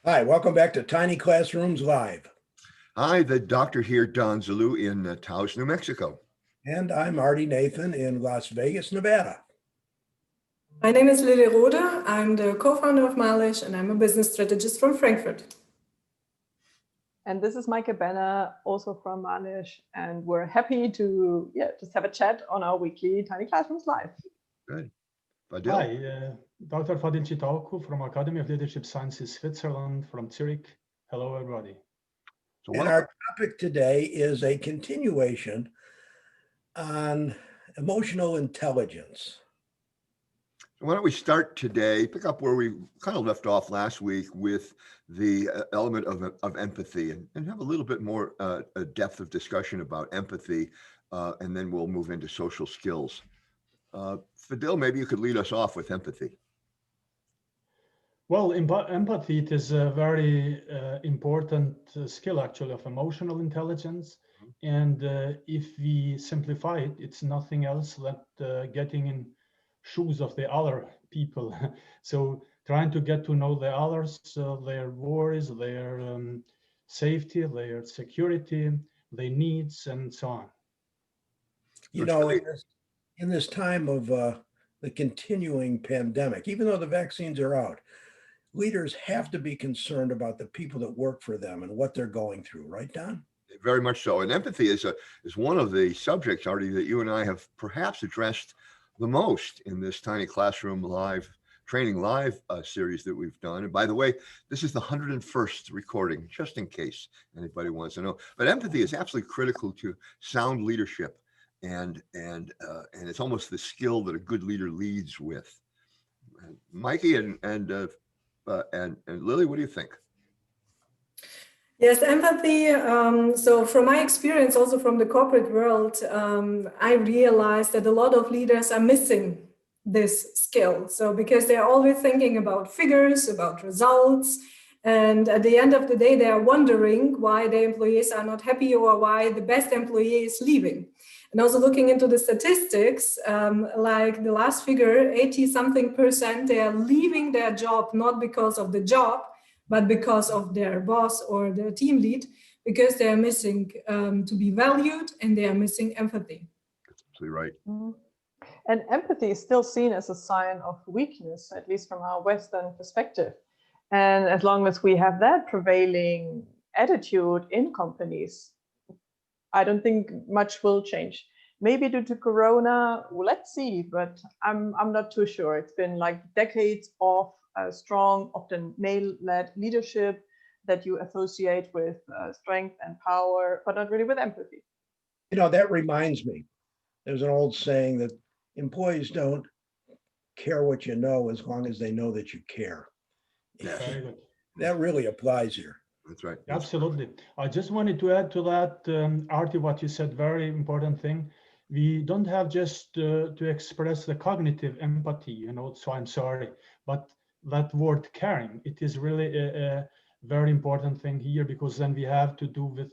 Hi, welcome back to Tiny Classrooms Live. Hi, the doctor here, Don Zulu in Taos, New Mexico. And I'm Artie Nathan in Las Vegas, Nevada. My name is Lily Rode. I'm the co-founder of Malish and I'm a business strategist from Frankfurt. And this is Maike Benner, also from Malish, and we're happy to just have a chat on our weekly Tiny Classrooms Live. Good. Hi, Dr. Fadil Chitauku from Academy of Leadership Sciences, Switzerland, from Zurich. Hello, everybody. And our topic today is a continuation on emotional intelligence. So why don't we start today, pick up where we kind of left off last week with the element of empathy and have a little bit more a depth of discussion about empathy, and then we'll move into social skills. Fadil, maybe you could lead us off with empathy. Well, empathy it is a very important skill, actually, of emotional intelligence. And if we simplify it, it's nothing else than getting in shoes of the other people. So trying to get to know the others, their worries, their safety, their security, their needs, and so on. You know, in this time of the continuing pandemic, even though the vaccines are out, leaders have to be concerned about the people that work for them and what they're going through, right, Don? Very much so. And empathy is one of the subjects, Artie, that you and I have perhaps addressed the most in this Tiny Classroom Live Training Live series that we've done. And by the way, this is the 101st recording, just in case anybody wants to know. But empathy is absolutely critical to sound leadership, and it's almost the skill that a good leader leads with. Mikey and Lily, what do you think? Yes, empathy. So from my experience, also from the corporate world, I realized that a lot of leaders are missing this skill. So because they're always thinking about figures, about results, and at the end of the day, they are wondering why the employees are not happy or why the best employee is leaving. And also looking into the statistics, like the last figure, 80-something%, they are leaving their job not because of the job, but because of their boss or their team lead, because they are missing to be valued and they are missing empathy. That's absolutely right. Mm-hmm. And empathy is still seen as a sign of weakness, at least from our Western perspective. And as long as we have that prevailing attitude in companies, I don't think much will change. Maybe due to Corona, let's see, but I'm not too sure. It's been like decades of strong, often male-led leadership that you associate with strength and power, but not really with empathy. You know, that reminds me, there's an old saying that employees don't care what you know as long as they know that you care. Yes. Very good. That really applies here. That's right. Absolutely. I just wanted to add to that, Artie, what you said, very important thing. We don't have just to express the cognitive empathy, you know, so I'm sorry, but that word caring, it is really a very important thing here, because then we have to do with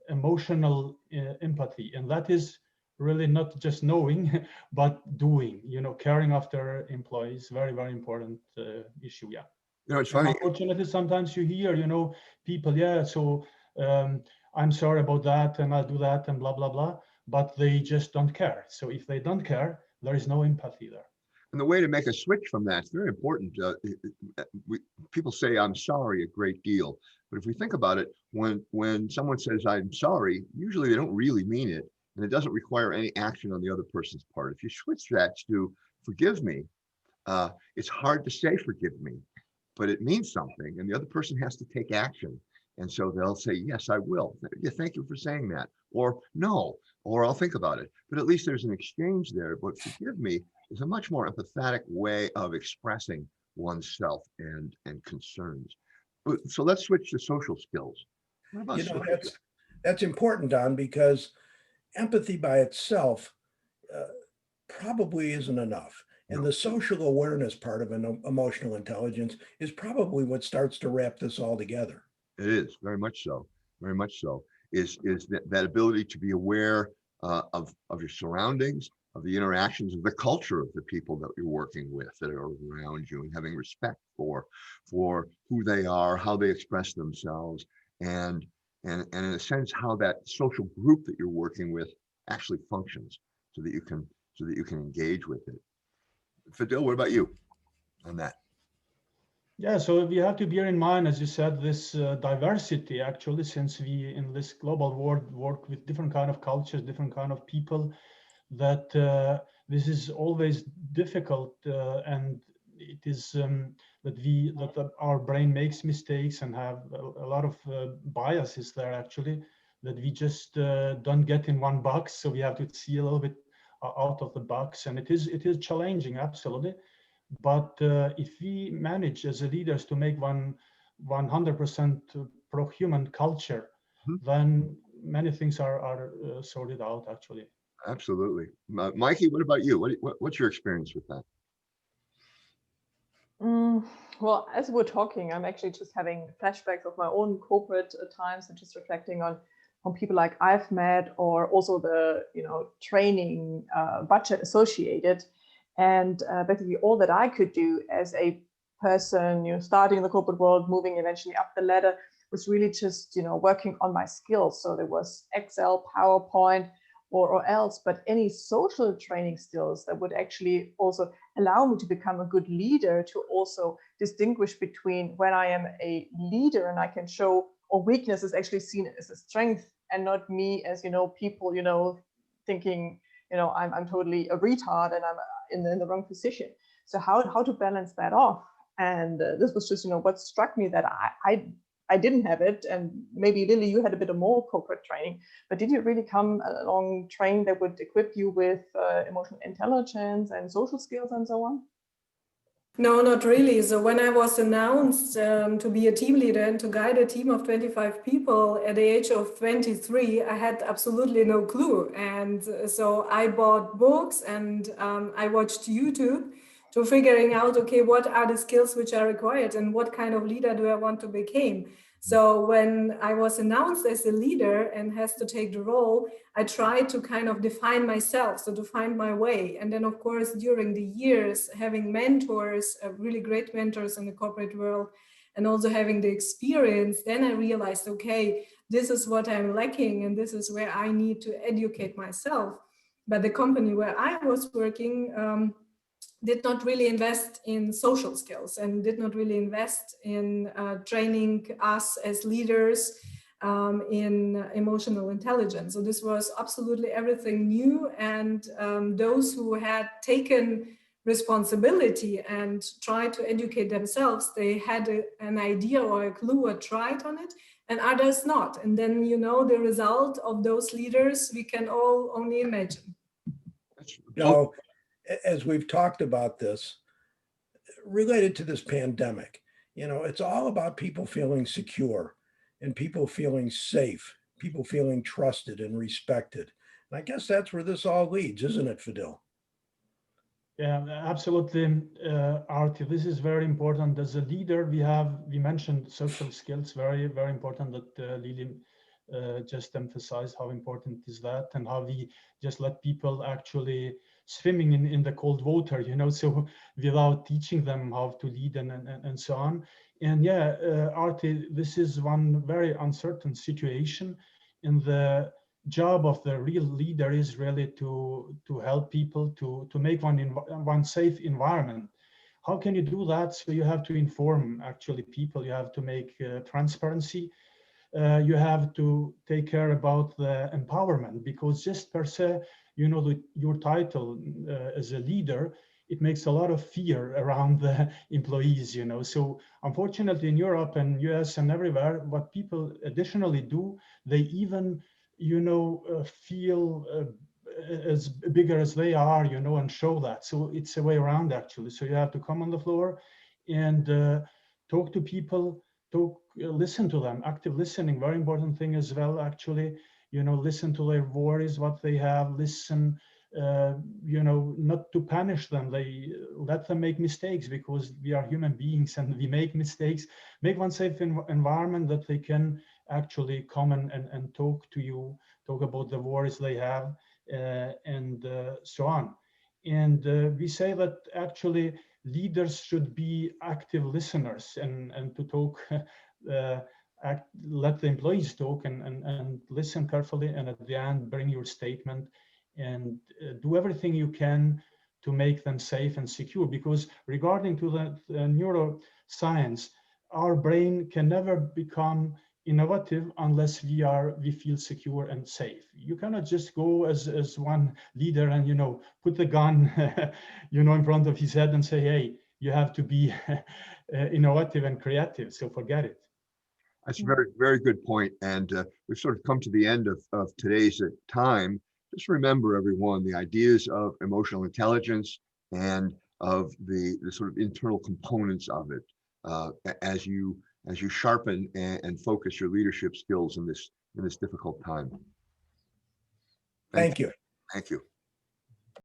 emotional empathy. And that is really not just knowing, but doing, you know, caring after employees, very, very important issue, yeah. You know, it's funny. Unfortunately, sometimes you hear, you know, people, yeah, so I'm sorry about that and I'll do that and blah, blah, blah, but they just don't care. So if they don't care, there is no empathy there. And the way to make a switch from that is very important. People say, I'm sorry a great deal. But if we think about it, when someone says, I'm sorry, usually they don't really mean it. And it doesn't require any action on the other person's part. If you switch that to forgive me, it's hard to say forgive me, but it means something. And the other person has to take action. And so they'll say, yes, I will. Yeah, thank you for saying that. Or no, or I'll think about it. But at least there's an exchange there. But forgive me is a much more empathetic way of expressing oneself and concerns. So let's switch to social skills. What about You know, that's important, Don, because empathy by itself probably isn't enough. And the social awareness part of an emotional intelligence is probably what starts to wrap this all together. It is very much so. Very much so. Is that ability to be aware of your surroundings, the interactions, of the culture of the people that you're working with that are around you, and having respect for who they are, how they express themselves, and in a sense how that social group that you're working with actually functions, so that you can engage with it. Fadil, what about you on that? Yeah, so we have to bear in mind, as you said, this diversity actually, since we in this global world work with different kind of cultures, different kind of people, that this is always difficult, and it is that our brain makes mistakes and have a lot of biases there actually, that we just don't get in one box. So we have to see a little bit out of the box, and it is challenging, absolutely. But if we manage as a leaders to make 100% pro-human culture, then many things are sorted out actually. Absolutely. Mikey, what about you? What's your experience with that? Well, as we're talking, I'm actually just having flashbacks of my own corporate times and just reflecting on people like I've met, or also the training budget associated. And basically all that I could do as a person, starting in the corporate world, moving eventually up the ladder, was really just, working on my skills. So there was Excel, PowerPoint, or else, but any social training skills that would actually also allow me to become a good leader, to also distinguish between when I am a leader and I can show, or weakness is actually seen as a strength and not me as, people, thinking, I'm totally a retard and I'm in the wrong position. So how to balance that off? And this was just, what struck me, that I didn't have it. And maybe Lily, you had a bit of more corporate training, but did you really come along trained that would equip you with emotional intelligence and social skills and so on? No, not really. So when I was announced to be a team leader and to guide a team of 25 people at the age of 23, I had absolutely no clue. And so I bought books and I watched YouTube to figuring out, okay, what are the skills which are required and what kind of leader do I want to become? So when I was announced as a leader and has to take the role, I tried to kind of define myself, so to find my way. And then, of course, during the years, having mentors, really great mentors in the corporate world, and also having the experience, then I realized, okay, this is what I'm lacking and this is where I need to educate myself. But the company where I was working did not really invest in social skills and did not really invest in training us as leaders in emotional intelligence. So this was absolutely everything new. And those who had taken responsibility and tried to educate themselves, they had an idea or a clue or tried on it, and others not. And then, the result of those leaders, we can all only imagine. As we've talked about this, related to this pandemic, it's all about people feeling secure and people feeling safe, people feeling trusted and respected. And I guess that's where this all leads, isn't it, Fadil? Yeah, absolutely, Artie. This is very important. As a leader, we mentioned social skills, very, very important, that Lily just emphasized how important is that, and how we just let people actually swimming in the cold water, so without teaching them how to lead and so on. And yeah, Artie, this is one very uncertain situation, in the job of the real leader is really to help people to make one safe environment. How can you do that? So you have to inform actually people, you have to make transparency, you have to take care about the empowerment, because just per se, your title as a leader, it makes a lot of fear around the employees, So unfortunately in Europe and US and everywhere, what people additionally do, they even feel as bigger as they are, and show that. So it's a way around actually. So you have to come on the floor and talk to people, listen to them. Active listening, very important thing as well, actually. Listen to their worries, what they have, listen, not to punish them. They let them make mistakes, because we are human beings and we make mistakes. Make one safe environment that they can actually come and talk to you, talk about the worries they have, and so on. And we say that actually leaders should be active listeners and to talk, let the employees talk and listen carefully, and at the end bring your statement and do everything you can to make them safe and secure. Because regarding to the neuroscience, our brain can never become innovative unless we feel secure and safe. You cannot just go as one leader and, you know, put the gun you know, in front of his head and say, hey, you have to be innovative and creative, so forget it. That's a very, very good point. And we've sort of come to the end of today's time. Just remember, everyone, the ideas of emotional intelligence and of the sort of internal components of it as you sharpen and focus your leadership skills in this difficult time. Thank you. Thank you.